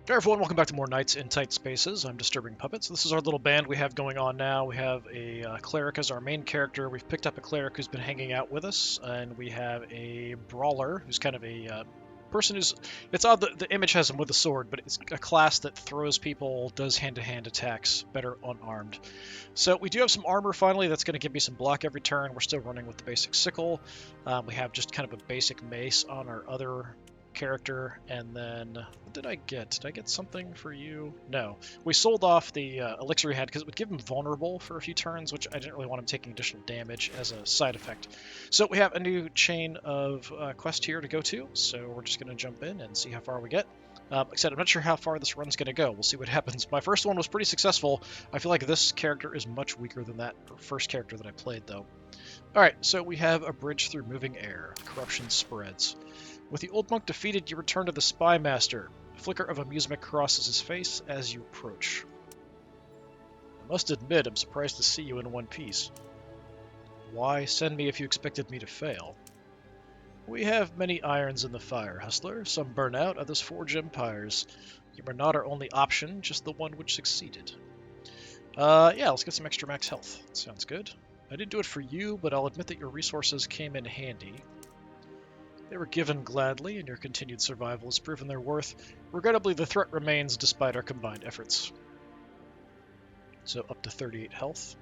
Hey everyone, welcome back to more Nights in Tight Spaces. I'm Disturbing Puppets. This is our little band we have going on now. We have a Cleric as our main character. We've picked up a Cleric who's been hanging out with us, and we have a Brawler who's kind of a person who's... It's odd that the image has him with a sword, but it's a class that throws people, does hand-to-hand attacks better unarmed. So we do have some armor finally that's going to give me some block every turn. We're still running with the basic sickle. We have just kind of a basic mace on our other character, and then what did I get? Did I get something for you? No. We sold off the elixir we had because it would give him vulnerable for a few turns, which I didn't really want him taking additional damage as a side effect. So we have a new chain of quest here to go to, so we're just going to jump in and see how far we get. Except I'm not sure how far this run's going to go. We'll see what happens. My first one was pretty successful. I feel like this character is much weaker than that first character that I played, though. Alright, so we have a bridge through moving air. Corruption spreads. With the old monk defeated, you return to the Spy Master. A flicker of amusement crosses his face as you approach. I must admit, I'm surprised to see you in one piece. Why send me if you expected me to fail? We have many irons in the fire, Hustler. Some burn out, others forge empires. You are not our only option, just the one which succeeded. Yeah, let's get some extra max health. Sounds good. I didn't do it for you, but I'll admit that your resources came in handy. They were given gladly, and your continued survival has proven their worth. Regrettably, the threat remains despite our combined efforts. So up to 38 health.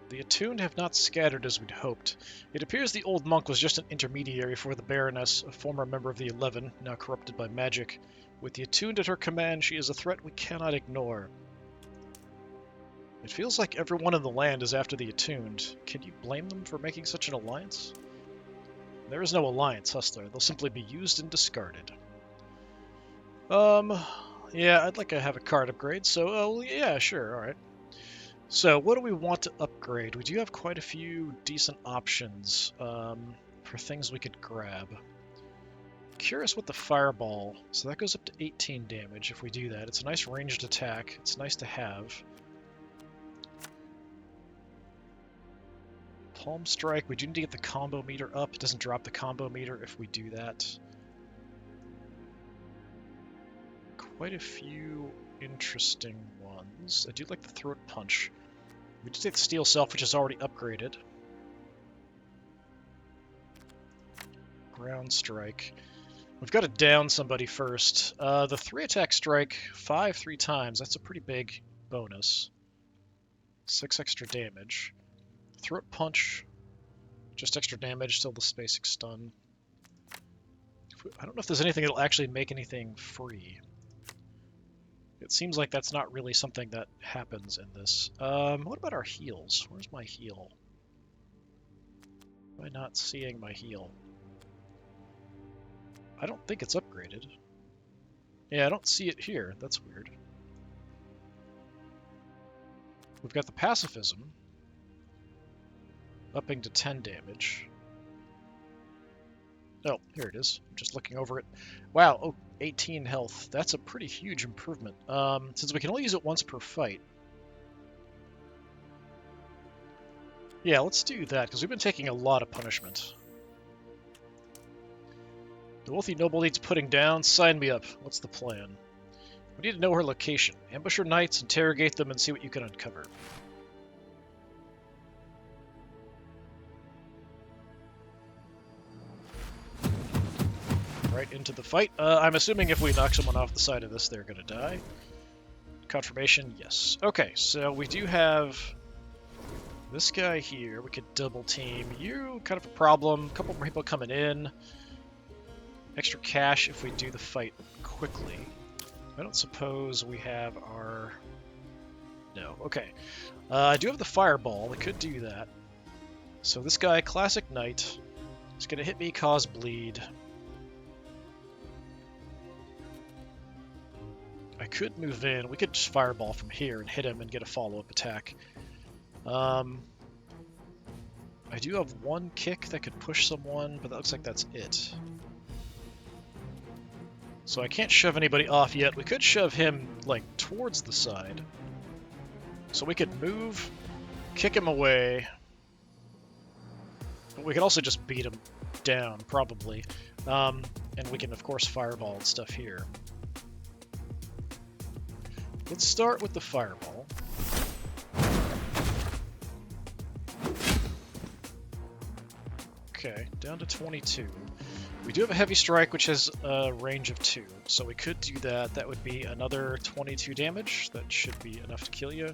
The attuned have not scattered as we'd hoped. It appears the old monk was just an intermediary for the Baroness, a former member of the 11, now corrupted by magic. With the attuned at her command, she is a threat we cannot ignore. It feels like everyone in the land is after the attuned. Can you blame them for making such an alliance? There is no alliance, Hustler. They'll simply be used and discarded. Yeah, I'd like to have a card upgrade, so, yeah, sure, alright. So, what do we want to upgrade? We do have quite a few decent options, for things we could grab. Curious what the fireball, so that goes up to 18 damage if we do that. It's a nice ranged attack. It's nice to have. Palm Strike, we do need to get the combo meter up. It doesn't drop the combo meter if we do that. Quite a few interesting ones. I do like the Throat Punch. We do take the Steel Self, which is already upgraded. Ground Strike. We've got to down somebody first. The 3-attack strike, 5 3 times. That's a pretty big bonus. 6 extra damage. Throat Punch, just extra damage, still the basic stun. I don't know if there's anything that'll actually make anything free. It seems like that's not really something that happens in this. What about our heals? Where's my heal? Am I not seeing my heal? I don't think it's upgraded. Yeah, I don't see it here. That's weird. We've got the Pacifism, upping to 10 damage. Oh, here it is. I'm just looking over it. Wow, oh, 18 health. That's a pretty huge improvement. Since we can only use it once per fight. Yeah, let's do that, because we've been taking a lot of punishment. The wealthy noble needs putting down. Sign me up. What's the plan? We need to know her location. Ambush her knights, interrogate them, and see what you can uncover. Right into the fight. I'm assuming if we knock someone off the side of this, they're going to die. Confirmation, yes. Okay, so we do have this guy here. We could double team. You, kind of a problem. A couple more people coming in. Extra cash if we do the fight quickly. I don't suppose we have our... No, okay. I do have the fireball. We could do that. So this guy, Classic Knight, is going to hit me, cause bleed. I could move in. We could just fireball from here and hit him and get a follow-up attack. I do have one kick that could push someone, but that looks like that's it. So I can't shove anybody off yet. We could shove him, like, towards the side. So we could move, kick him away. But we could also just beat him down, probably. And we can, of course, fireball and stuff here. Let's start with the fireball. Okay, down to 22. We do have a heavy strike, which has a range of 2, so we could do that. That would be another 22 damage. That should be enough to kill you.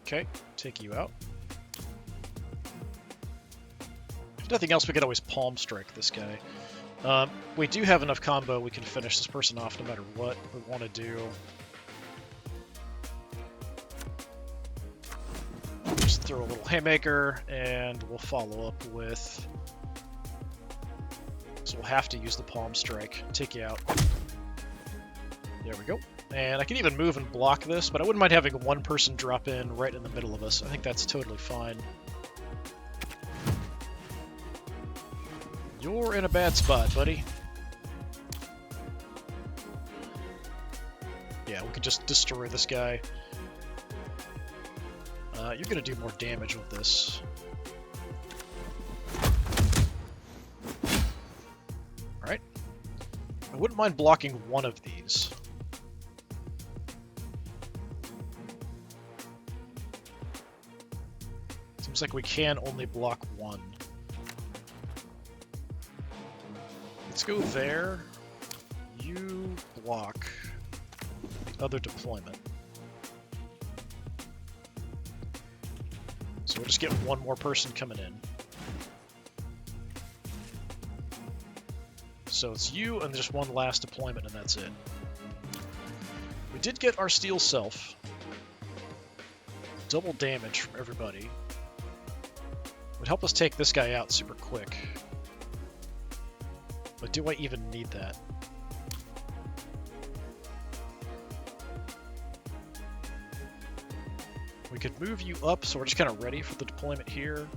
Okay, take you out. If nothing else, we could always palm strike this guy. We do have enough combo, we can finish this person off no matter what we want to do. Just throw a little haymaker, and we'll follow up with... So we'll have to use the palm strike. Take you out. There we go. And I can even move and block this, but I wouldn't mind having one person drop in right in the middle of us. I think that's totally fine. You're in a bad spot, buddy. Yeah, we can just destroy this guy. You're going to do more damage with this. Alright. I wouldn't mind blocking one of these. Seems like we can only block one. Let's go there. You block the other deployment. So we'll just get one more person coming in. So it's you and just one last deployment, and that's it. We did get our steel self. Double damage from everybody. Would help us take this guy out super quick. But do I even need that? We could move you up, so we're just kind of ready for the deployment here.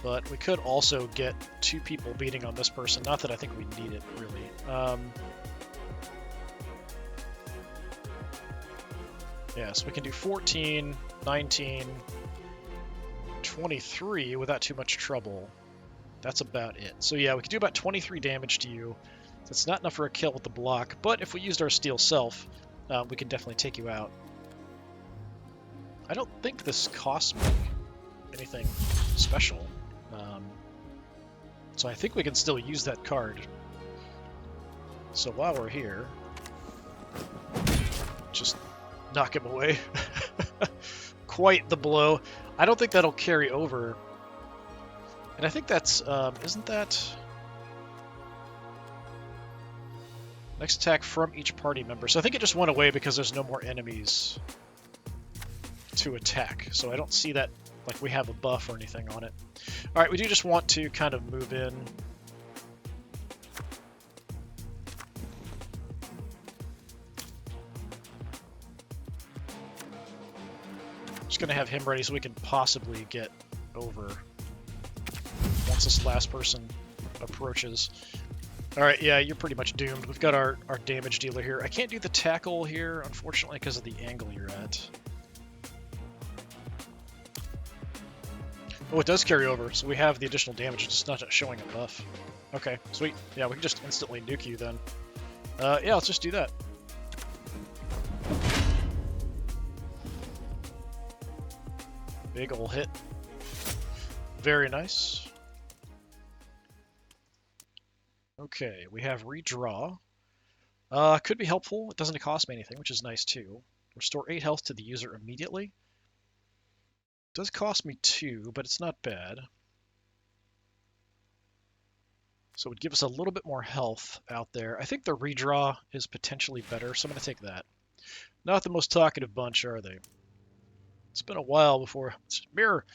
But we could also get 2 people beating on this person. Not that I think we need it, really. Yeah, so we can do 14, 19, 23 without too much trouble. That's about it. So yeah, we could do about 23 damage to you. That's not enough for a kill with the block, but if we used our steel self, we can definitely take you out. I don't think this costs me anything special. So I think we can still use that card. So while we're here, just knock him away. Quite the blow. I don't think that'll carry over. And I think that's, isn't that... Next attack from each party member. So I think it just went away because there's no more enemies to attack. So I don't see that like we have a buff or anything on it. Alright, we do just want to kind of move in. Just gonna have him ready so we can possibly get over once this last person approaches. Alright, yeah, you're pretty much doomed. We've got our damage dealer here. I can't do the tackle here, unfortunately, because of the angle you're at. Oh, it does carry over, so we have the additional damage, it's just not showing a buff. Okay, sweet. Yeah, we can just instantly nuke you then. Yeah, let's just do that. Big ol' hit. Very nice. Okay, we have redraw. Could be helpful. It doesn't cost me anything, which is nice too. Restore 8 health to the user immediately. Does cost me 2, but it's not bad. So it would give us a little bit more health out there. I think the redraw is potentially better, so I'm going to take that. Not the most talkative bunch, are they? It's been a while before... Mirror!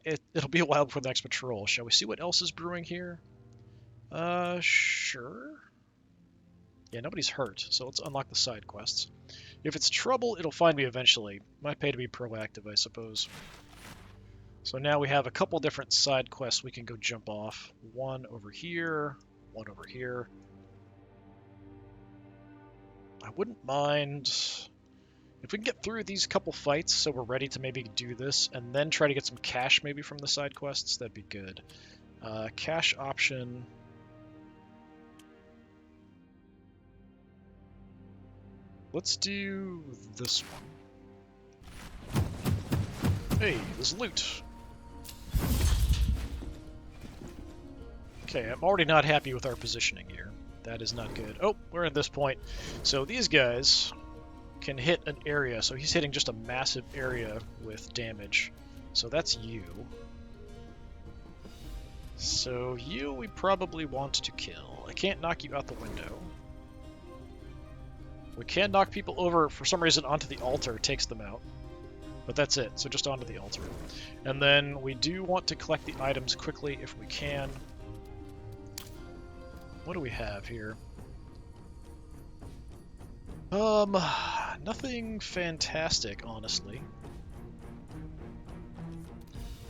It'll be a while before the next patrol. Shall we see what else is brewing here? Sure. Yeah, nobody's hurt, so let's unlock the side quests. If it's trouble, it'll find me eventually. Might pay to be proactive, I suppose. So now we have a couple different side quests we can go jump off. One over here, one over here. I wouldn't mind If we can get through these couple fights so we're ready to maybe do this, and then try to get some cash maybe from the side quests, that'd be good. Cash option... Let's do this one. Hey, there's loot! Okay, I'm already not happy with our positioning here. That is not good. Oh, we're at this point. So these guys can hit an area, so he's hitting just a massive area with damage. So that's you. So you we probably want to kill. I can't knock you out the window. We can knock people over, for some reason, onto the altar, takes them out. But that's it, so just onto the altar. And then we do want to collect the items quickly if we can. What do we have here? Nothing fantastic, honestly.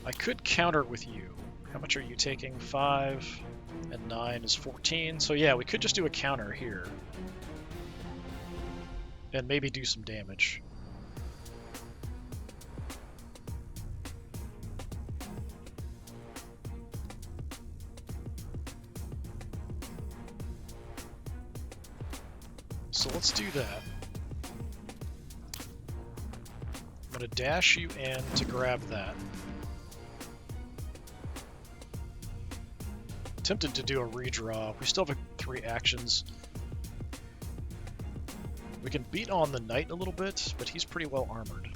I could counter with you. How much are you taking? 5 and 9 is 14. So yeah, we could just do a counter here. And maybe do some damage. So let's do that. I'm going to dash you in to grab that. Tempted to do a redraw. We still have 3 actions. We can beat on the knight a little bit, but he's pretty well armored.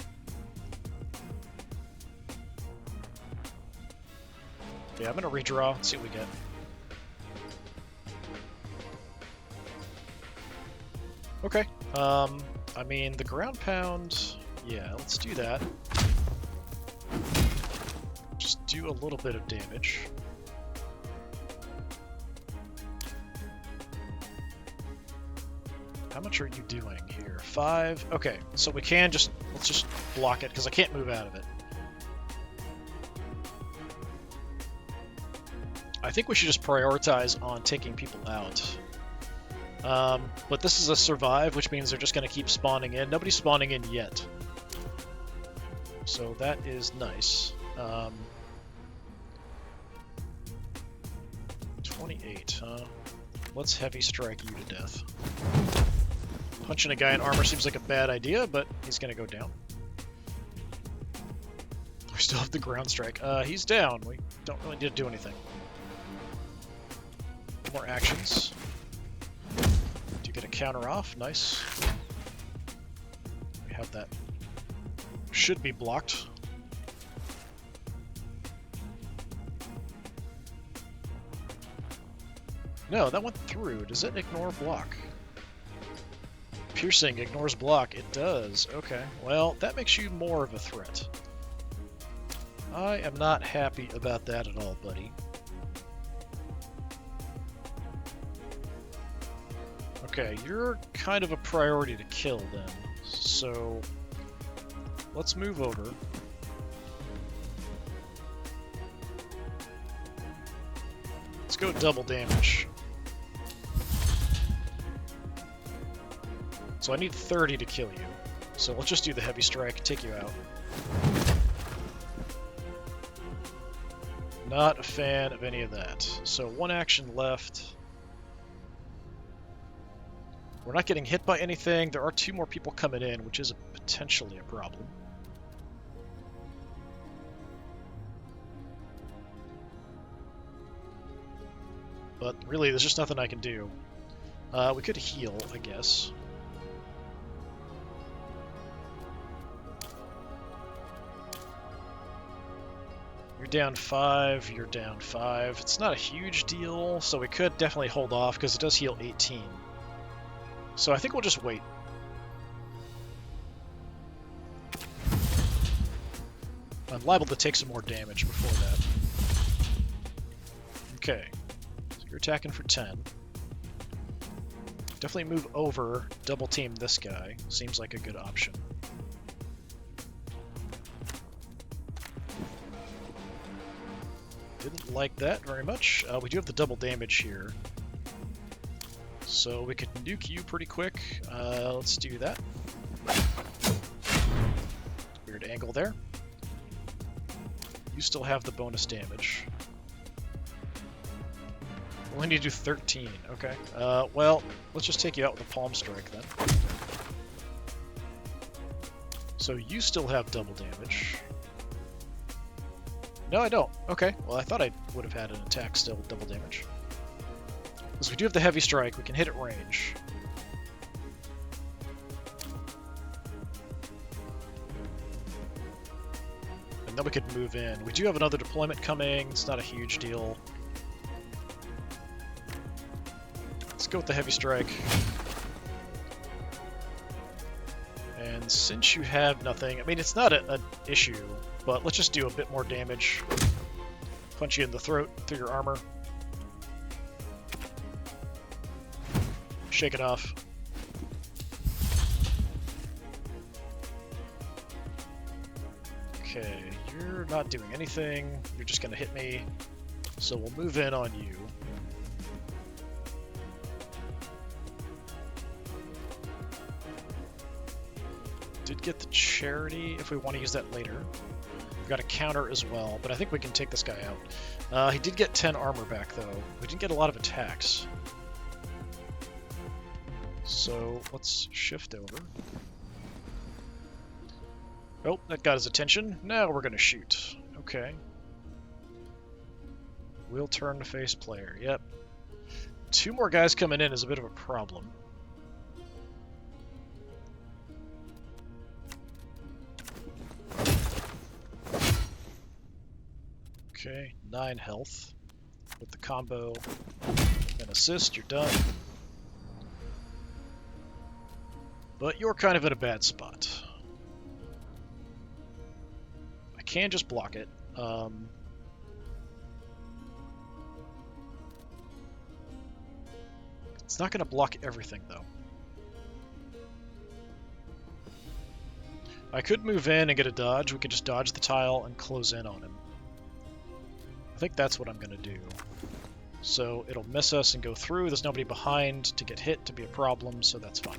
Yeah, I'm going to redraw, see what we get. Okay, I mean, the ground pound, yeah, let's do that. Just do a little bit of damage. How much are you doing here? 5? Okay, so we can just, let's just block it, because I can't move out of it. I think we should just prioritize on taking people out. But this is a survive, which means they're just going to keep spawning in. Nobody's spawning in yet. So that is nice. 28, huh? Let's heavy strike you to death. Punching a guy in armor seems like a bad idea, but he's going to go down. We still have the ground strike. He's down. We don't really need to do anything. More actions. Do get a counter off. Nice. We have that. Should be blocked. No, that went through. Does it ignore block? Piercing ignores block. It does. Okay. Well, that makes you more of a threat. I am not happy about that at all, buddy. Okay, you're kind of a priority to kill then. So let's move over. Let's go double damage. So I need 30 to kill you. So let's just do the heavy strike, take you out. Not a fan of any of that. So 1 action left. We're not getting hit by anything. There are 2 more people coming in, which is potentially a problem. But really, there's just nothing I can do. We could heal, I guess. You're down 5, you're down 5. It's not a huge deal, so we could definitely hold off, because it does heal 18. So I think we'll just wait. I'm liable to take some more damage before that. Okay, so you're attacking for 10. Definitely move over, double team this guy. Seems like a good option. Didn't like that very much. We do have the double damage here. So we could nuke you pretty quick. Let's do that. Good angle there. You still have the bonus damage. We'll need to do 13. Okay. Well, let's just take you out with a palm strike then. So you still have double damage. No, I don't. Okay. Well, I thought I would have had an attack still with double damage. Because we do have the heavy strike, we can hit at range. And then we could move in. We do have another deployment coming. It's not a huge deal. Let's go with the heavy strike. And since you have nothing, I mean, it's not an issue, but let's just do a bit more damage. Punch you in the throat through your armor. Shake it off. Okay, you're not doing anything. You're just gonna hit me. So we'll move in on you. Did get the charity if we want to use that later. We've got a counter as well, but I think we can take this guy out. He did get 10 armor back though. We didn't get a lot of attacks. So let's shift over. Oh, that got his attention. Now we're gonna shoot. Okay. We'll turn to face player. Yep. 2 more guys coming in is a bit of a problem. Okay, 9 health. With the combo and assist, you're done. But you're kind of in a bad spot. I can just block it. It's not going to block everything, though. I could move in and get a dodge. We could just dodge the tile and close in on him. I think that's what I'm going to do. So it'll miss us and go through. There's nobody behind to get hit to be a problem, so that's fine.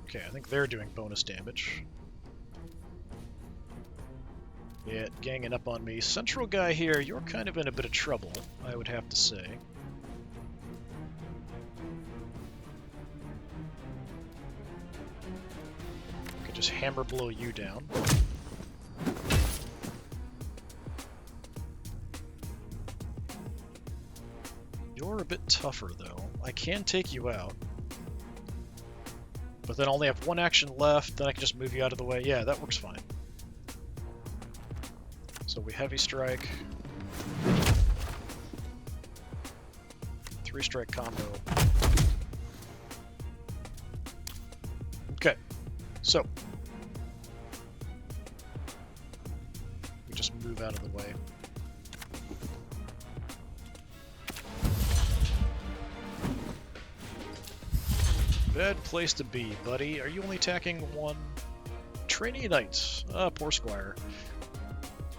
Okay, I think they're doing bonus damage. Yeah, ganging up on me. Central guy here, you're kind of in a bit of trouble, I would have to say. Could just hammer blow you down. You're a bit tougher, though. I can take you out. But then I only have 1 action left, then I can just move you out of the way. Yeah, that works fine. So we heavy strike. 3-strike combo. Okay, so we just move out of the way. Bad place to be, buddy. Are you only attacking 1? Trainee Knight. Poor Squire.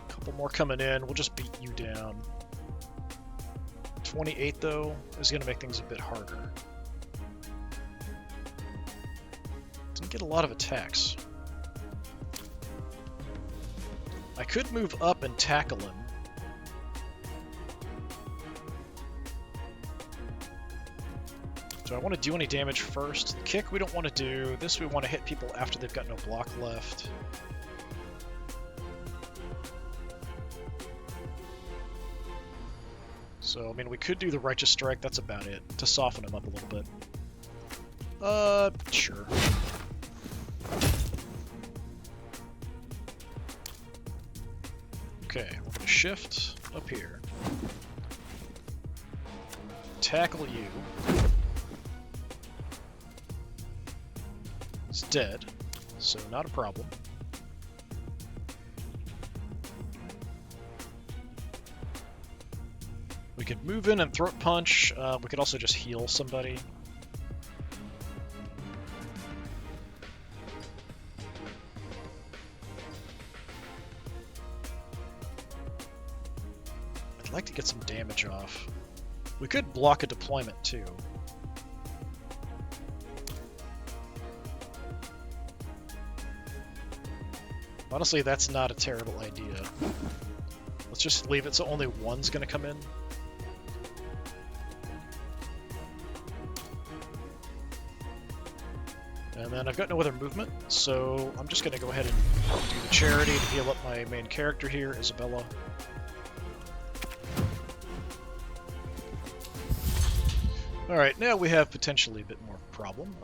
Couple more coming in. We'll just beat you down. 28, though, is going to make things a bit harder. Didn't get a lot of attacks. I could move up and tackle him. Do I want to do any damage first? The kick we don't want to do. This we want to hit people after they've got no block left. So, I mean, we could do the Righteous Strike. That's about it. To soften him up a little bit. Sure. Okay, we're going to shift up here. Tackle you. It's dead, so not a problem. We could move in and throat punch. We could also just heal somebody. I'd like to get some damage off. We could block a deployment too. Honestly, that's not a terrible idea. Let's just leave it so only one's going to come in. And then I've got no other movement, so I'm just going to go ahead and do the charity to heal up my main character here, Isabella. Alright, now we have potentially a bit more problem.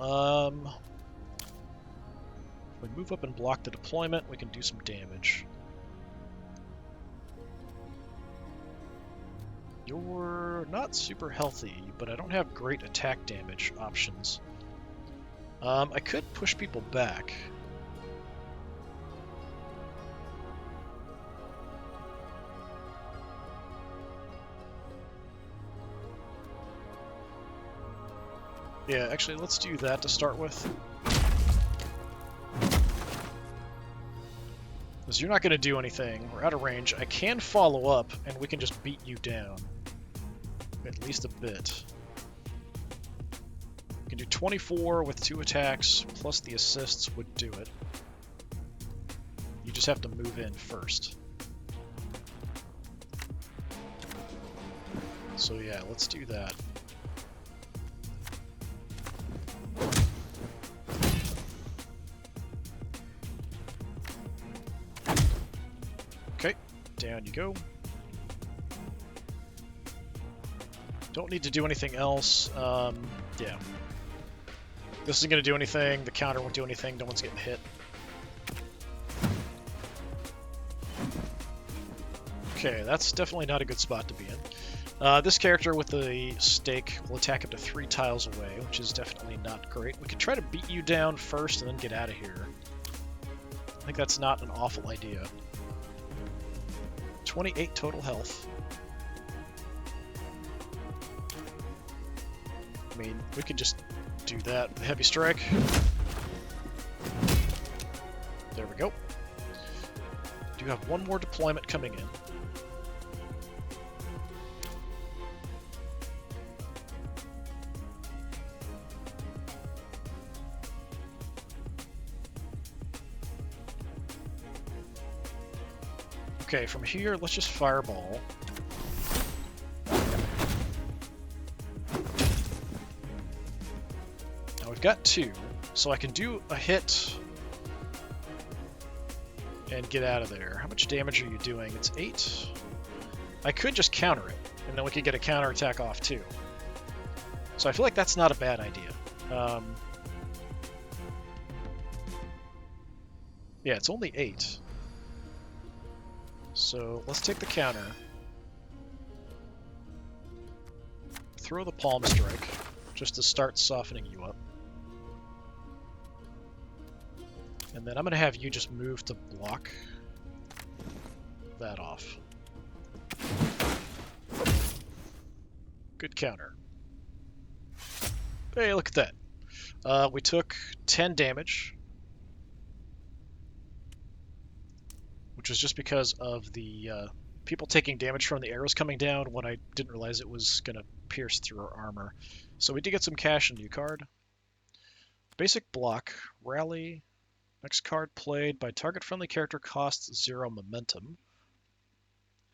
If we move up and block the deployment, we can do some damage. You're not super healthy, but I don't have great attack damage options. I could push people back. Yeah, actually, let's do that to start with. Because you're not going to do anything. We're out of range. I can follow up, and we can just beat you down. At least a bit. We can do 24 with 2 attacks, plus the assists would do it. You just have to move in first. So yeah, let's do that. Okay, down you go. Don't need to do anything else. Yeah. This isn't going to do anything. The counter won't do anything. No one's getting hit. Okay, that's definitely not a good spot to be in. This character with the stake will attack up to 3 tiles away, which is definitely not great. We could try to beat you down first and then get out of here. I think that's not an awful idea. 28 total health. I mean, we could just do that. Heavy strike. There we go. Do have one more deployment coming in. Okay, from here, let's just fireball. Now we've got 2, so I can do a hit and get out of there. How much damage are you doing? It's 8. I could just counter it, and then we could get a counterattack off too. So I feel like that's not a bad idea. Yeah, it's only 8. So let's take the counter. Throw the palm strike, just to start softening you up. And then I'm going to have you just move to block that off. Good counter. Hey, look at that. We took 10 damage, which was just because of the people taking damage from the arrows coming down when I didn't realize it was going to pierce through our armor. So we did get some cash in new card. Basic block, rally. Next card played by target friendly character costs 0 momentum.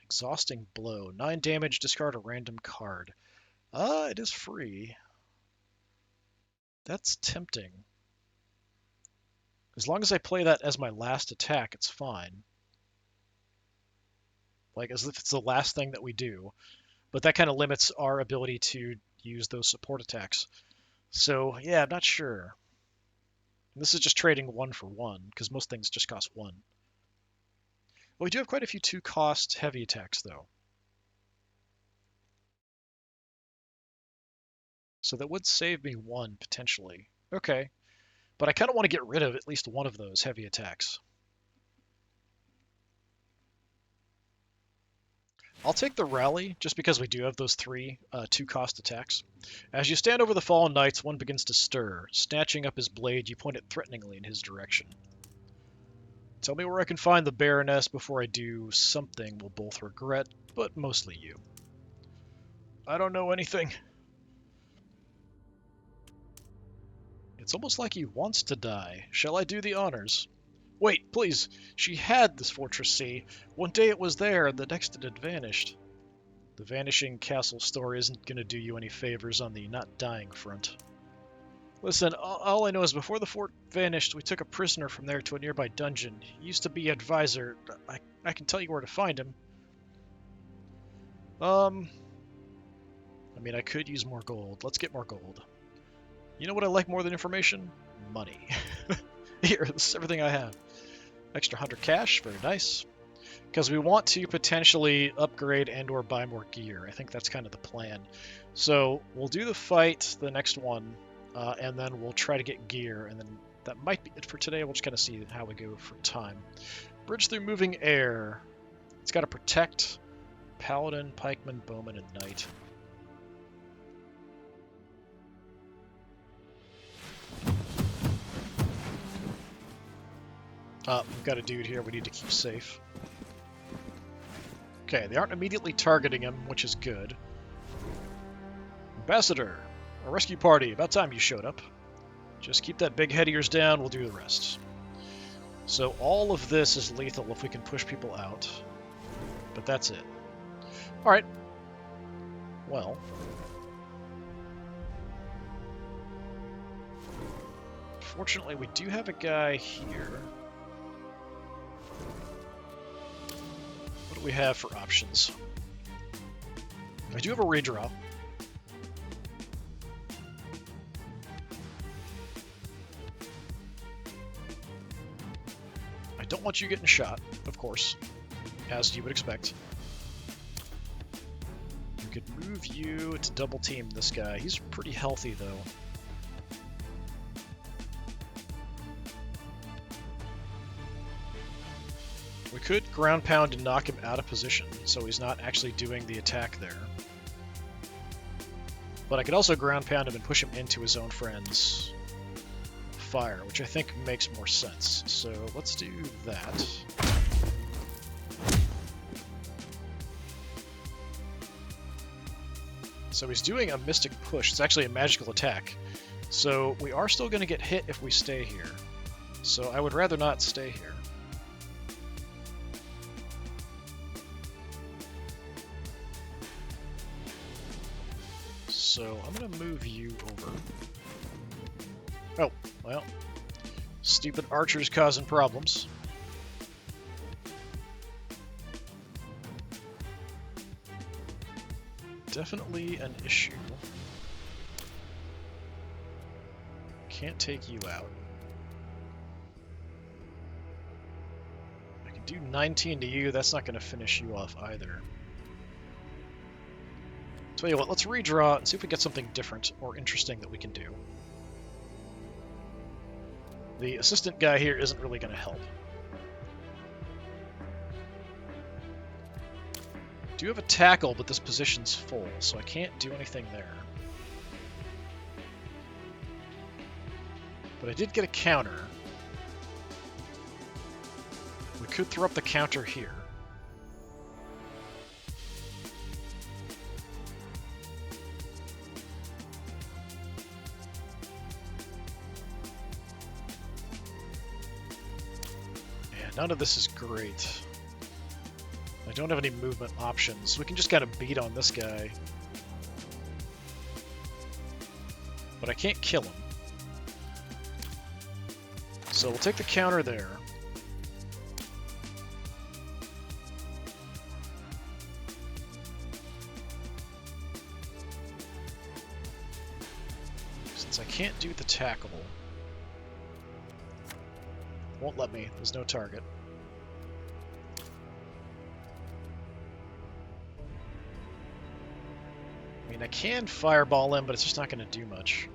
Exhausting blow. 9 damage, discard a random card. It is free. That's tempting. As long as I play that as my last attack, it's fine. Like, as if it's the last thing that we do. But that kind of limits our ability to use those support attacks. So, yeah, I'm not sure. And this is just trading 1 for 1, because most things just cost 1. Well, we do have quite a few 2-cost heavy attacks, though. So that would save me 1, potentially. Okay. But I kind of want to get rid of at least one of those heavy attacks. I'll take the rally, just because we do have those 3 2-cost attacks. As you stand over the fallen knights, one begins to stir. Snatching up his blade, you point it threateningly in his direction. Tell me where I can find the Baroness before I do something we'll both regret, but mostly you. I don't know anything. It's almost like he wants to die. Shall I do the honors? Wait, please. She had this Fortress C. One day it was there, and the next it had vanished. The vanishing castle story isn't going to do you any favors on the not dying front. Listen, all I know is before the fort vanished, we took a prisoner from there to a nearby dungeon. He used to be advisor. I can tell you where to find him. I mean, I could use more gold. Let's get more gold. You know what I like more than information? Money. Here, this is everything I have. Extra 100 cash, very nice. Because we want to potentially upgrade and or buy more gear. I think that's kind of the plan. So we'll do the fight, the next one, and then we'll try to get gear, and then that might be it for today. We'll just kind of see how we go for time. Bridge through moving air. It's got to protect Paladin, Pikeman, Bowman, and Knight. We've got a dude here we need to keep safe. Okay, they aren't immediately targeting him, which is good. Ambassador, a rescue party. About time you showed up. Just keep that big head of yours down, we'll do the rest. So all of this is lethal if we can push people out. But that's it. Alright. Well. Fortunately, we do have a guy here. What do we have for options? I do have a redraw. I don't want you getting shot, of course, as you would expect. We could move you to double team this guy. He's pretty healthy, though. We could ground pound and knock him out of position, so he's not actually doing the attack there. But I could also ground pound him and push him into his own friend's fire, which I think makes more sense. So let's do that. So he's doing a mystic push. It's actually a magical attack. So we are still going to get hit if we stay here. So I would rather not stay here. So I'm going to move you over. Oh, well. Stupid archers causing problems. Definitely an issue. Can't take you out. I can do 19 to you, that's not going to finish you off either. Tell you what, let's redraw and see if we get something different or interesting that we can do. The assistant guy here isn't really going to help. I do have a tackle, but this position's full, so I can't do anything there. But I did get a counter. We could throw up the counter here. None of this is great. I don't have any movement options. We can just kind of beat on this guy. But I can't kill him. So we'll take the counter there. Since I can't do the tackle, won't let me. There's no target. I mean, I can fireball him, but it's just not going to do much.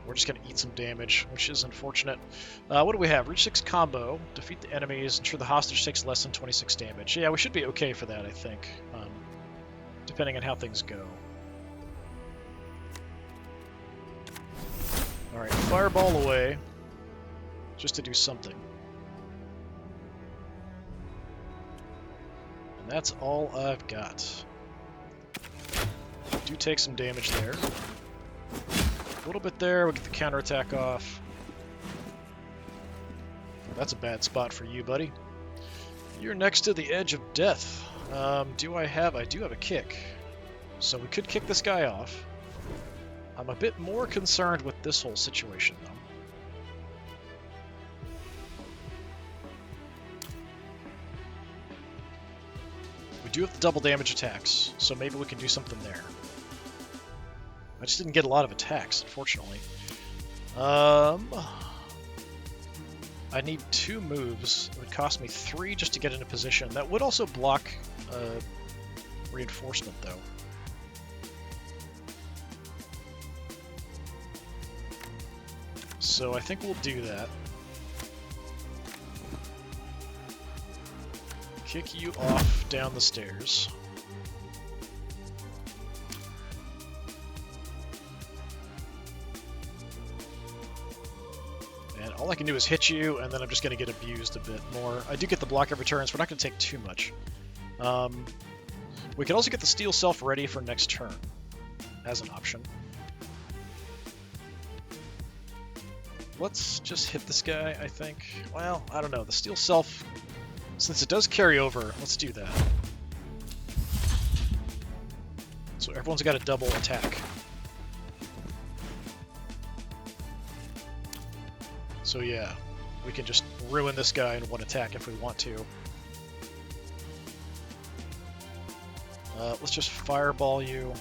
We're just going to eat some damage, which is unfortunate. What do we have? Reach 6 combo. Defeat the enemies. Ensure the hostage takes less than 26 damage. Yeah, we should be okay for that, I think. Depending on how things go. Alright, fireball away. Just to do something. And that's all I've got. Do take some damage there. A little bit there, we'll get the counterattack off. That's a bad spot for you, buddy. You're next to the edge of death. I do have a kick. So we could kick this guy off. I'm a bit more concerned with this whole situation, though. We do have the double damage attacks, so maybe we can do something there. I just didn't get a lot of attacks, unfortunately. I need 2 moves. It would cost me 3 just to get into position. That would also block reinforcement, though. So I think we'll do that. Kick you off down the stairs. And all I can do is hit you, and then I'm just going to get abused a bit more. I do get the block every turn, so we're not going to take too much. We can also get the Steel Self ready for next turn, as an option. Let's just hit this guy, I think. Well, I don't know. The Steel Self, since it does carry over, let's do that. So everyone's got a double attack. So yeah, we can just ruin this guy in 1 attack if we want to. Let's just fireball you.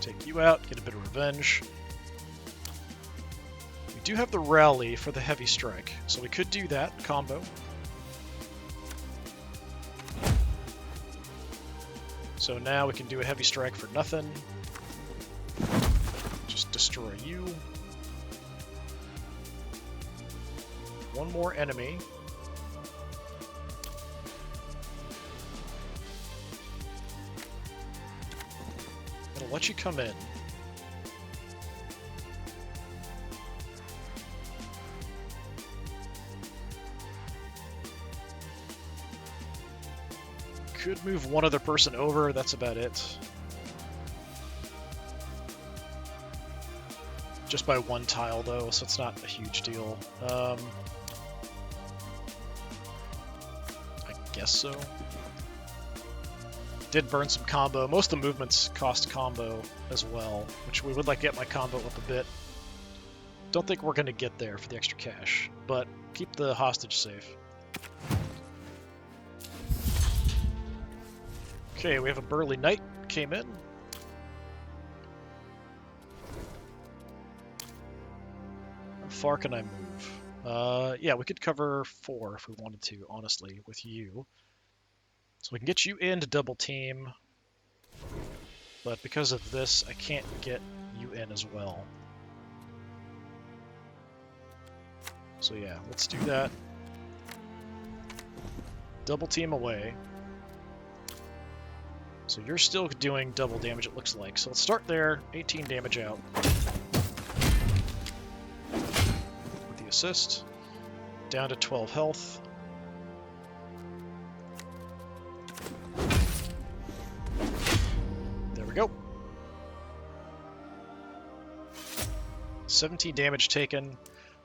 Take you out, get a bit of revenge. We do have the rally for the heavy strike, so we could do that combo. So now we can do a heavy strike for nothing. Just destroy you. 1 more enemy. It'll let you come in. Could move 1 other person over, that's about it. Just by 1 tile though, so it's not a huge deal. I guess so. Did burn some combo. Most of the movements cost combo as well, which we would like to get my combo up a bit. Don't think we're going to get there for the extra cash, but keep the hostage safe. Okay, we have a burly knight came in. How far can I move? Yeah, we could cover 4 if we wanted to, honestly, with you. So we can get you in to double team, but because of this, I can't get you in as well. So yeah, let's do that. Double team away. So you're still doing double damage, it looks like. So let's start there, 18 damage out. With the assist. Down to 12 health. There we go. 17 damage taken.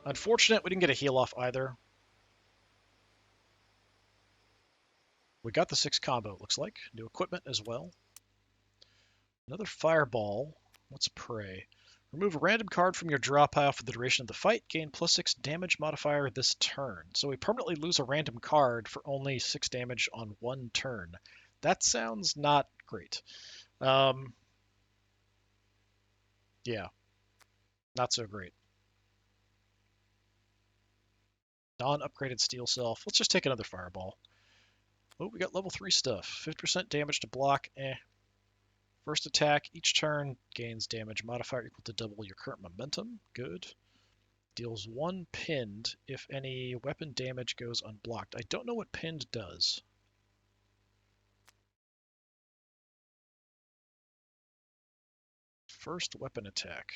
Unfortunate, we didn't get a heal off either. We got the 6 combo, it looks like. New equipment as well. Another fireball. Let's pray. Remove a random card from your draw pile for the duration of the fight. Gain +6 damage modifier this turn. So we permanently lose a random card for only 6 damage on 1 turn. That sounds not great. Yeah. Not so great. Non-upgraded Steel Self. Let's just take another fireball. Oh, we got level 3 stuff. 50% damage to block. First attack each turn gains damage modifier equal to double your current momentum. Good. Deals 1 pinned if any weapon damage goes unblocked. I don't know what pinned does. First weapon attack.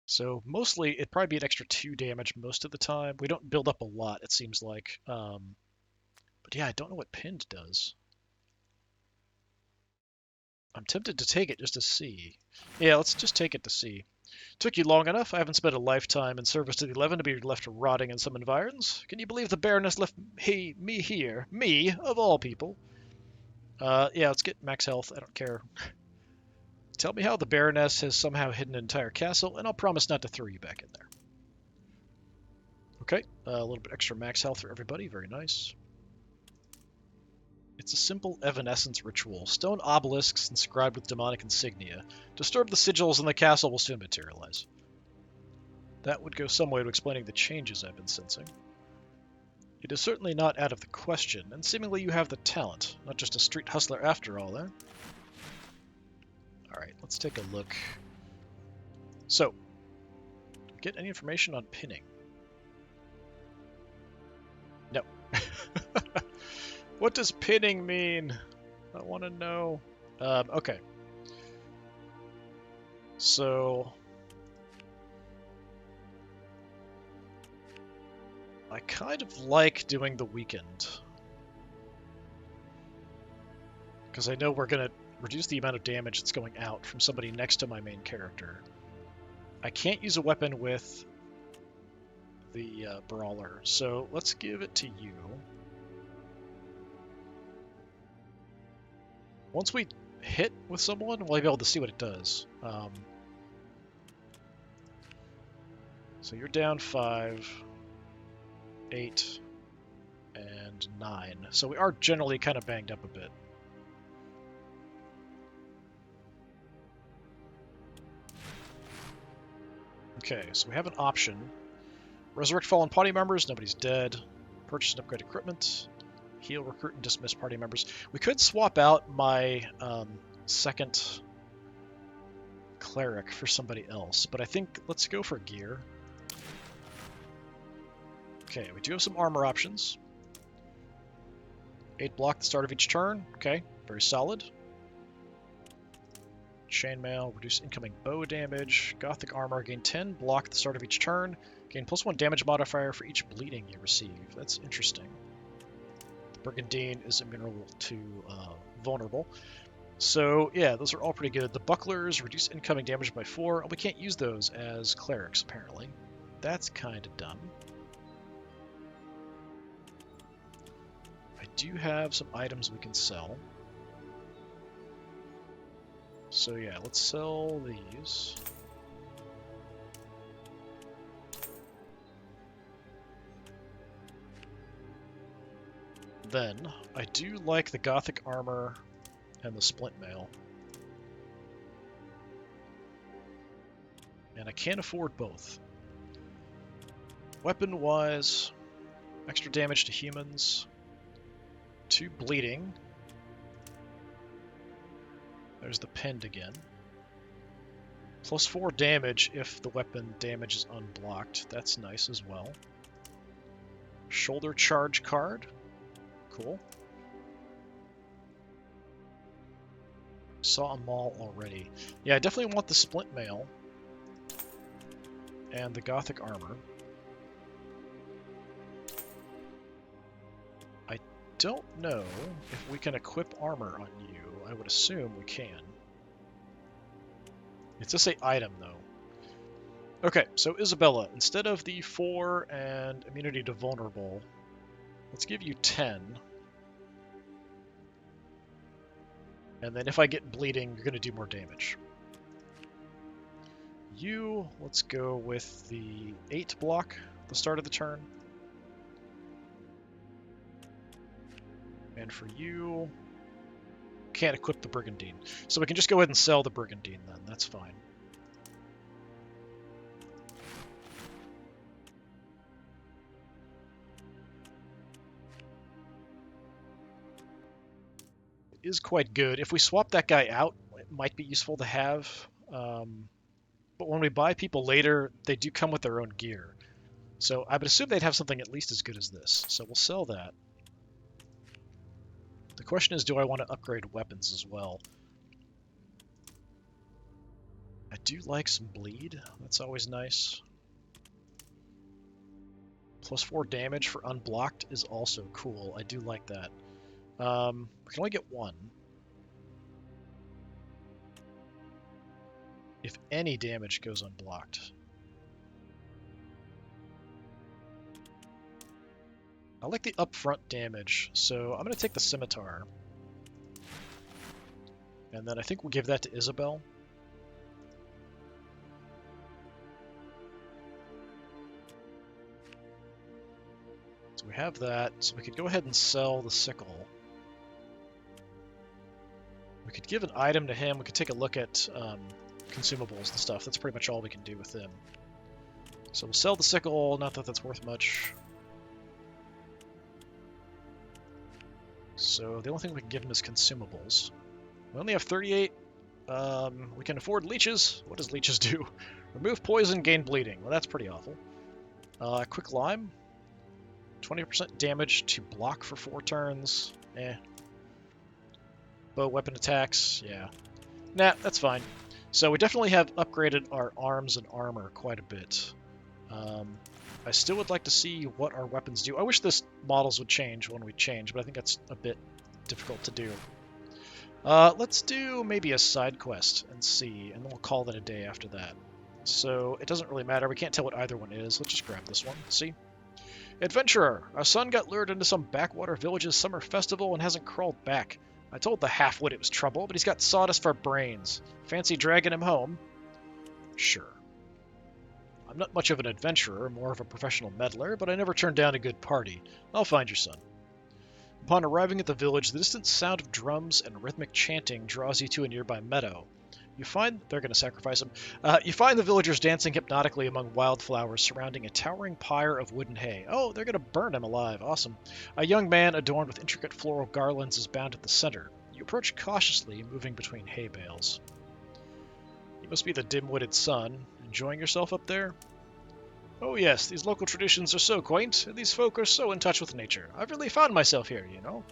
So mostly it'd probably be an extra 2 damage most of the time. We don't build up a lot, it seems like. But yeah, I don't know what pinned does. I'm tempted to take it just to see. Yeah, let's just take it to see. Took you long enough. I haven't spent a lifetime in service to the 11 to be left rotting in some environs. Can you believe the Baroness left me here? Me, of all people. Yeah, let's get max health. I don't care. Tell me how the Baroness has somehow hidden an entire castle, and I'll promise not to throw you back in there. Okay, a little bit extra max health for everybody. Very nice. It's a simple evanescence ritual. Stone obelisks inscribed with demonic insignia. Disturb the sigils and the castle will soon materialize. That would go some way to explaining the changes I've been sensing. It is certainly not out of the question, and seemingly you have the talent. Not just a street hustler after all, eh? Alright, let's take a look. So, get any information on pinning? No. What does pinning mean? I want to know. Okay. So, I kind of like doing the weekend. Because I know we're going to reduce the amount of damage that's going out from somebody next to my main character. I can't use a weapon with the brawler, so let's give it to you. Once we hit with someone, we'll be able to see what it does. So you're down 5, 8, and 9. So we are generally kind of banged up a bit. Okay, so we have an option. Resurrect fallen party members, nobody's dead. Purchase and upgrade equipment. Heal, recruit, and dismiss party members. We could swap out my second Cleric for somebody else, but I think let's go for gear. Okay, we do have some armor options. 8 block at the start of each turn. Okay, very solid. Chainmail, reduce incoming bow damage. Gothic armor, gain 10 block at the start of each turn. Gain +1 damage modifier for each bleeding you receive. That's interesting. The Brigandine is immune to vulnerable. So yeah, those are all pretty good. The bucklers reduce incoming damage by 4. We can't use those as clerics, apparently. That's kind of dumb. I do have some items we can sell. So yeah, let's sell these. Then, I do like the Gothic armor and the splint mail. And I can't afford both. Weapon-wise, extra damage to humans, 2 bleeding. There's the pinned again. +4 damage if the weapon damage is unblocked. That's nice as well. Shoulder charge card. Cool. Saw them all already. Yeah, I definitely want the splint mail and the Gothic armor. I don't know if we can equip armor on you. I would assume we can. It does say item, though. Okay, so Isabella, instead of the 4 and immunity to vulnerable, let's give you 10. And then if I get bleeding, you're going to do more damage. You, let's go with the 8 block at the start of the turn. And for you, can't equip the Brigandine. So we can just go ahead and sell the Brigandine then, that's fine. It is quite good. If we swap that guy out, it might be useful to have. But when we buy people later, they do come with their own gear. So I would assume they'd have something at least as good as this. So we'll sell that. The question is, do I want to upgrade weapons as well? I do like some bleed. That's always nice. +4 damage for unblocked is also cool. I do like that. We can only get 1. if any damage goes unblocked. I like the upfront damage, so I'm going to take the scimitar. And then I think we'll give that to Isabel. So we have that, so we could go ahead and sell the sickle. We could give an item to him, we could take a look at consumables and stuff. That's pretty much all we can do with them. So we'll sell the sickle, not that that's worth much. So the only thing we can give him is consumables. We only have 38. We can afford leeches. What does leeches do? Remove poison, gain bleeding. Well, that's pretty awful. Quick lime. 20% damage to block for 4 turns. Eh. Bow weapon attacks. Yeah. Nah, that's fine. So we definitely have upgraded our arms and armor quite a bit. I still would like to see what our weapons do. I wish this models would change when we change, but I think that's a bit difficult to do. Let's do maybe a side quest and see, and then we'll call it a day after that. So it doesn't really matter. We can't tell what either one is. Let's just grab this one. See? Adventurer! Our son got lured into some backwater village's summer festival and hasn't crawled back. I told the half-wit it was trouble, but he's got sawdust for brains. Fancy dragging him home? Sure. I'm not much of an adventurer, more of a professional meddler, but I never turn down a good party. I'll find your son. Upon arriving at the village, the distant sound of drums and rhythmic chanting draws you to a nearby meadow. You find... They're going to sacrifice him. You find the villagers dancing hypnotically among wildflowers surrounding a towering pyre of wood and hay. Oh, they're going to burn him alive. Awesome. A young man adorned with intricate floral garlands is bound at the center. You approach cautiously, moving between hay bales. You must be the dim-witted son. Enjoying yourself up there? Oh yes, these local traditions are so quaint, and these folk are so in touch with nature. I've really found myself here, you know.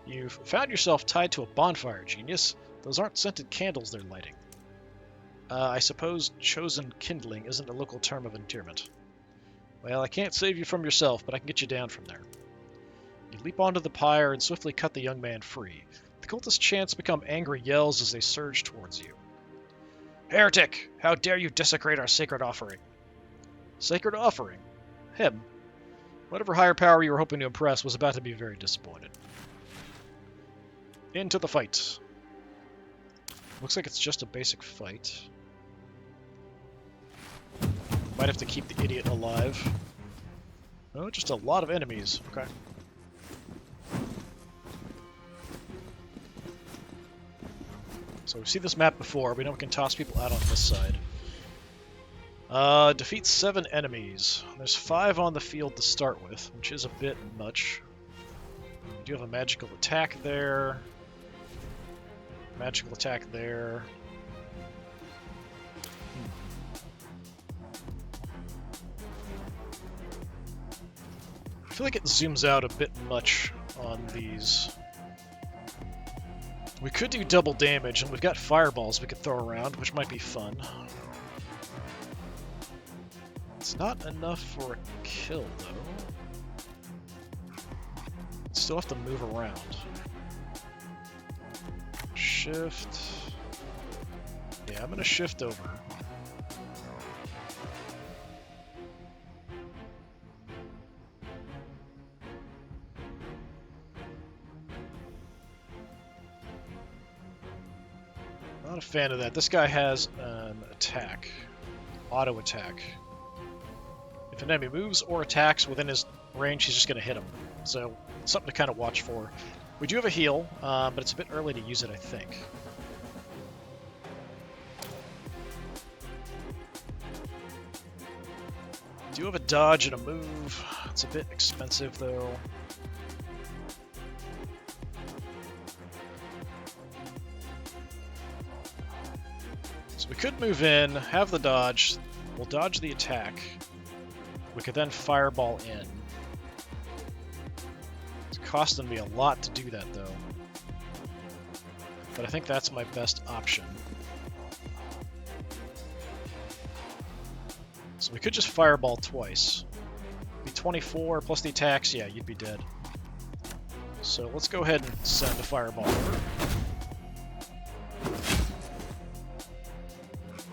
You've found yourself tied to a bonfire, genius. Those aren't scented candles they're lighting. I suppose chosen kindling isn't a local term of endearment. Well, I can't save you from yourself, but I can get you down from there. You leap onto the pyre and swiftly cut the young man free. The cultist chants become angry yells as they surge towards you. Heretic! How dare you desecrate our sacred offering? Sacred offering? Him? Whatever higher power you were hoping to impress was about to be very disappointed. Into the fight. Looks like it's just a basic fight. Might have to keep the idiot alive. Oh, just a lot of enemies. Okay. So we've seen this map before. We know we can toss people out on this side. Defeat 7 enemies. There's 5 on the field to start with, which is a bit much. We do have a magical attack there. Magical attack there. I feel like it zooms out a bit much on these. We could do double damage, and we've got fireballs we could throw around, which might be fun. It's not enough for a kill, though. Still have to move around. Shift. Yeah, I'm gonna shift over. Not a fan of that. This guy has an attack. Auto attack. If an enemy moves or attacks within his range, he's just going to hit him. So, something to kind of watch for. We do have a heal, but it's a bit early to use it, I think. Do have a dodge and a move. It's a bit expensive, though. So we could move in, have the dodge. We'll dodge the attack. We could then fireball in. It's costing me a lot to do that, though. But I think that's my best option. So we could just fireball twice. Be 24 plus the attacks, yeah, you'd be dead. So let's go ahead and send a fireball over.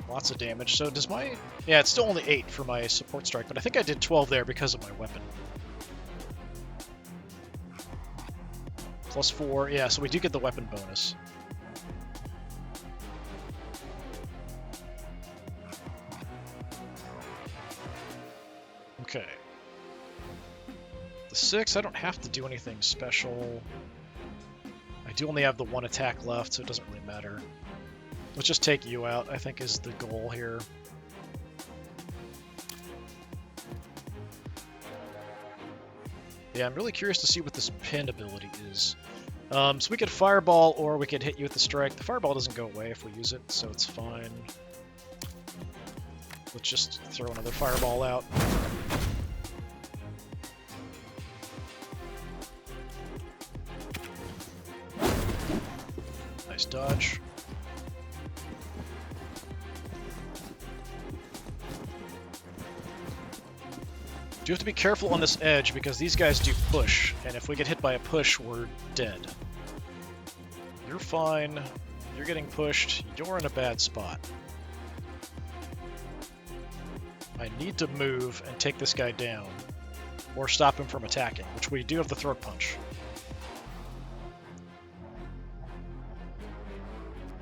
Lots of damage. So does my... Yeah, it's still only 8 for my support strike, but I think I did 12 there because of my weapon. Plus 4. Yeah, so we do get the weapon bonus. Okay. The 6, I don't have to do anything special. I do only have the 1 attack left, so it doesn't really matter. Let's just take you out, I think, is the goal here. Yeah, I'm really curious to see what this pin ability is. So we could fireball, or we could hit you with the strike. The fireball doesn't go away if we use it, so it's fine. Let's just throw another fireball out. Nice dodge. You have to be careful on this edge because these guys do push, and if we get hit by a push, we're dead. You're fine. You're getting pushed. You're in a bad spot. I need to move and take this guy down, or stop him from attacking, which we do have the throat punch.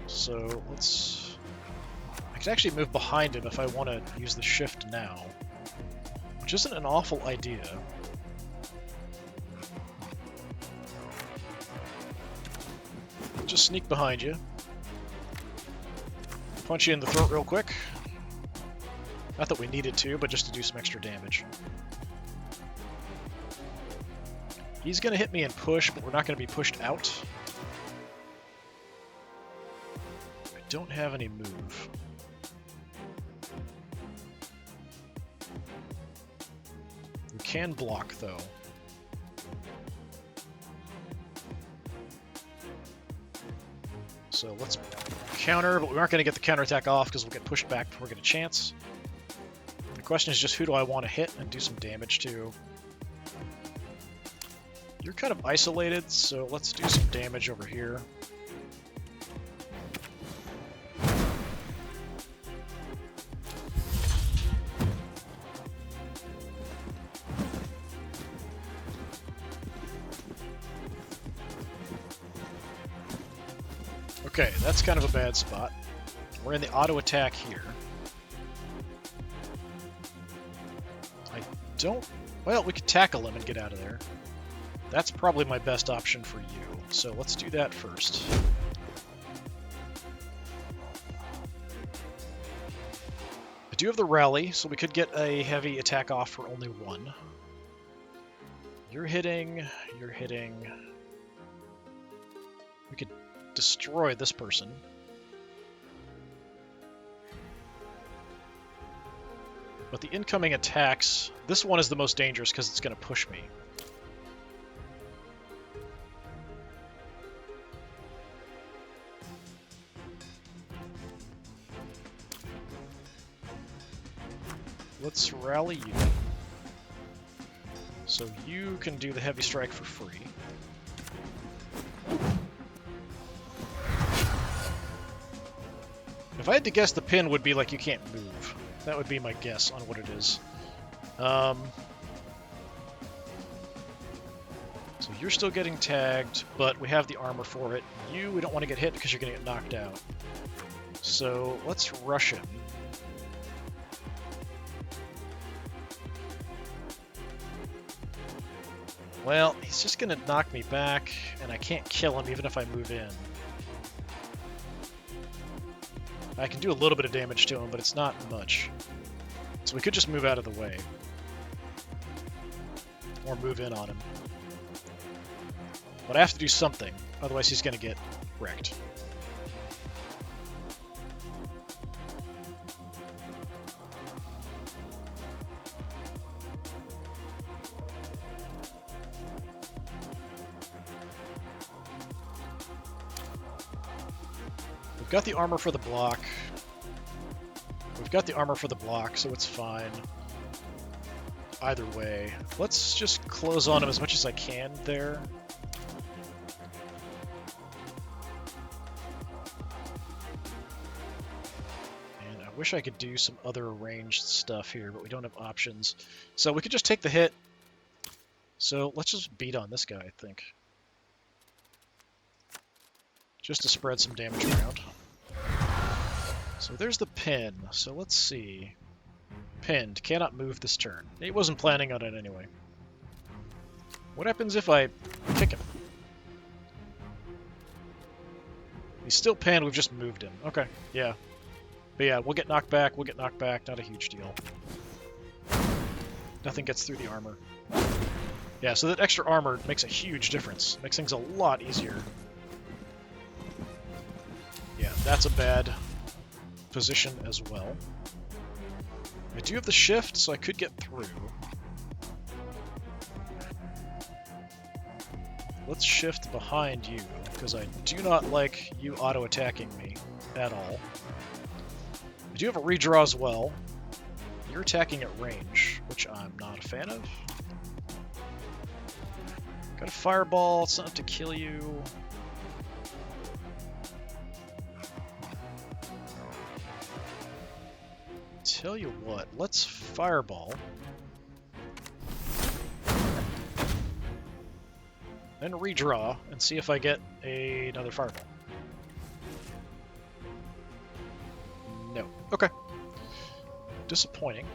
So let's... I could actually move behind him if I want to use the shift now. Which isn't an awful idea. Just sneak behind you. Punch you in the throat real quick. Not that we needed to, but just to do some extra damage. He's going to hit me and push, but we're not going to be pushed out. I don't have any move. Can block, though. So let's counter, but we aren't going to get the counterattack off because we'll get pushed back before we get a chance. The question is just who do I want to hit and do some damage to? You're kind of isolated, so let's do some damage over here. Okay, that's kind of a bad spot. We're in the auto attack here. I don't... Well, we could tackle him and get out of there. That's probably my best option for you. So let's do that first. I do have the rally, so we could get a heavy attack off for only 1. You're hitting, you're hitting. We could destroy this person. But the incoming attacks, this one is the most dangerous because it's going to push me. Let's rally you. So you can do the heavy strike for free. If I had to guess, the pin would be like you can't move. That would be my guess on what it is. So you're still getting tagged, but we have the armor for it. You, we don't want to get hit because you're going to get knocked out. So let's rush him. Well, he's just going to knock me back, and I can't kill him even if I move in. I can do a little bit of damage to him, but it's not much. So we could just move out of the way. Or move in on him. But I have to do something, otherwise he's going to get wrecked. We've got the armor for the block. We've got the armor for the block, so it's fine. Either way. Let's just close on him as much as I can there. And I Wish I could do some other ranged stuff here, but we don't have options. So we could just take the hit. So let's just beat on this guy, I think. Just to spread some damage around. So there's the pin. So let's see. Pinned. Cannot move this turn. He wasn't planning on it anyway. What happens if I kick him? He's still pinned, we've just moved him. Okay, yeah. But yeah, we'll get knocked back, not a huge deal. Nothing gets through the armor. Yeah, so that extra armor makes a huge difference. Makes things a lot easier. Yeah, that's a bad position as well. I do have the shift, so I could get through. Let's shift behind you, because I do not like you auto-attacking me at all. I do have a redraw as well. You're attacking at range, which I'm not a fan of. Got a fireball, it's not enough to kill you. Tell you what, let's fireball. Then redraw and see if I get another fireball. No. Okay. Disappointing.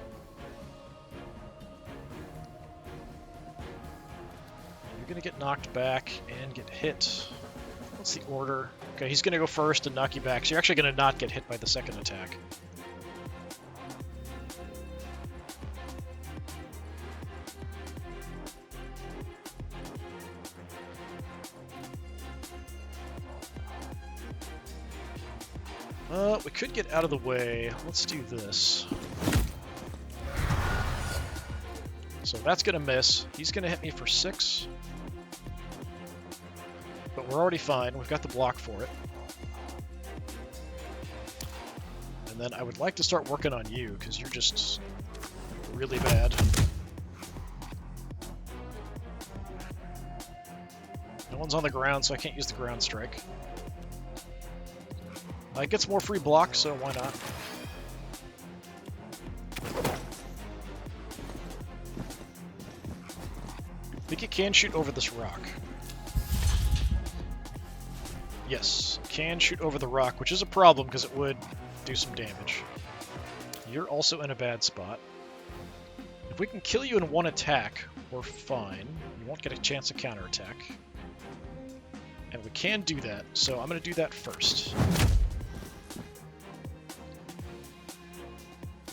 You're gonna get knocked back and get hit. What's the order? Okay, he's gonna go first and knock you back, so you're actually gonna not get hit by the second attack. We could get out of the way. Let's do this. So that's going to miss. He's going to hit me for 6. But we're already fine. We've got the block for it. And then I would like to start working on you, because you're just really bad. No one's on the ground, so I can't use the ground strike. It gets more free block, so why not? I think it can shoot over this rock. Yes, it can shoot over the rock, which is a problem because it would do some damage. You're also in a bad spot. If we can kill you in one attack, we're fine. You won't get a chance to counterattack. And we can do that, so I'm going to do that first.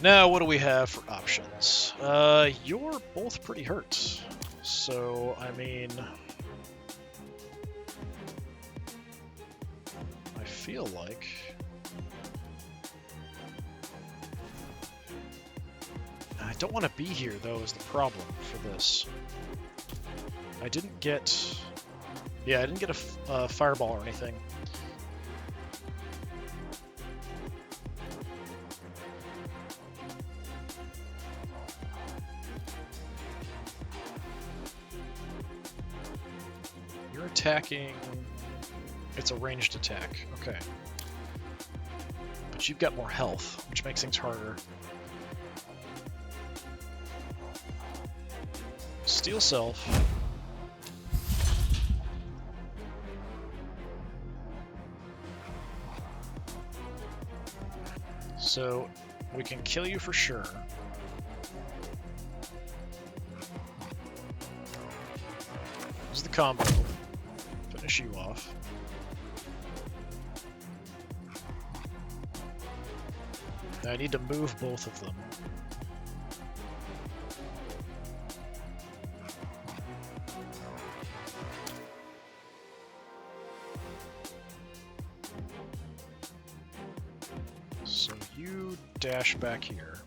Now, what do we have for options? You're both pretty hurt. So, I mean... I feel like... I don't want to be here, though, is the problem for this. I didn't get... Yeah, I didn't get a fireball or anything. You're attacking... It's a ranged attack. Okay. But you've got more health, which makes things harder. Steel Self. So, we can kill you for sure. This is the combo. Finish you off. Now I need to move both of them. So you dash back here.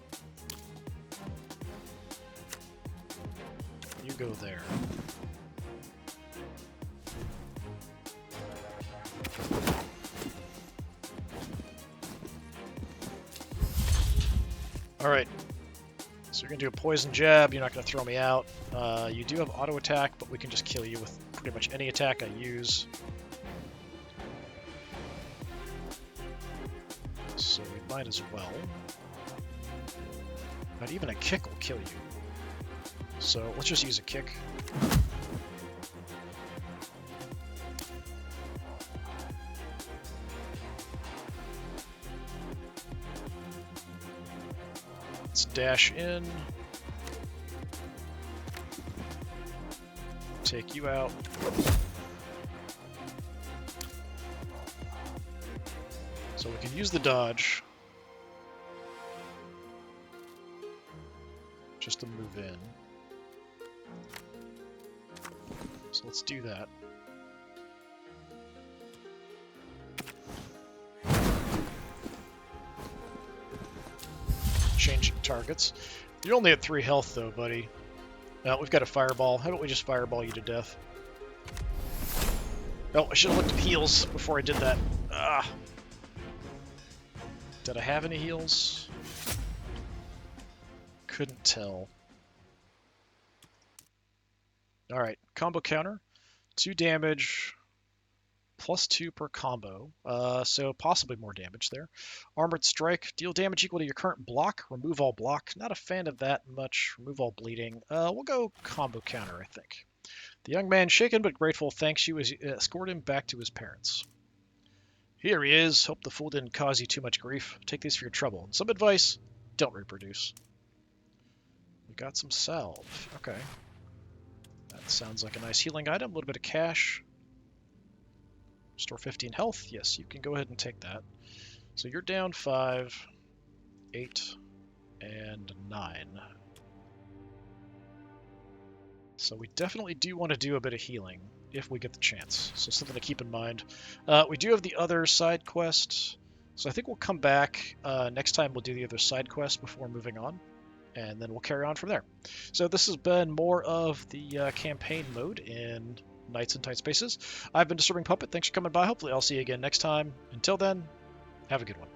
You go there. Alright, so you're going to do a poison jab, you're not going to throw me out. You do have auto attack, but we can just kill you with pretty much any attack I use. So we might as well. But even a kick will kill you. So let's just use a kick. Let's dash in. Take you out. So we can use the dodge just to move in. So let's do that. Changing targets. You're only at 3 health though, buddy. We've got a fireball. How about we just fireball you to death? Oh, I should have looked at heals before I did that. Ah. Did I have any heals? Couldn't tell. Alright, combo counter. 2 damage, +2 per combo. So possibly more damage there. Armored strike. Deal damage equal to your current block. Remove all block. Not a fan of that much. Remove all bleeding. We'll go combo counter, I think. The young man, shaken but grateful, thanks you as you escort him back to his parents. Here he is. Hope the fool didn't cause you too much grief. Take these for your trouble. Some advice, don't reproduce. We got some salve. Okay. That sounds like a nice healing item. A little bit of cash. Restore 15 health. Yes, you can go ahead and take that. So you're down 5, 8, and 9. So we definitely do want to do a bit of healing if we get the chance. So something to keep in mind. We do have the other side quest. So I think we'll come back next time. We'll do the other side quest before moving on. And then we'll carry on from there. So this has been more of the campaign mode in Knights in Tight Spaces. I've been Disturbing Puppet. Thanks for coming by. Hopefully I'll see you again next time. Until then, have a good one.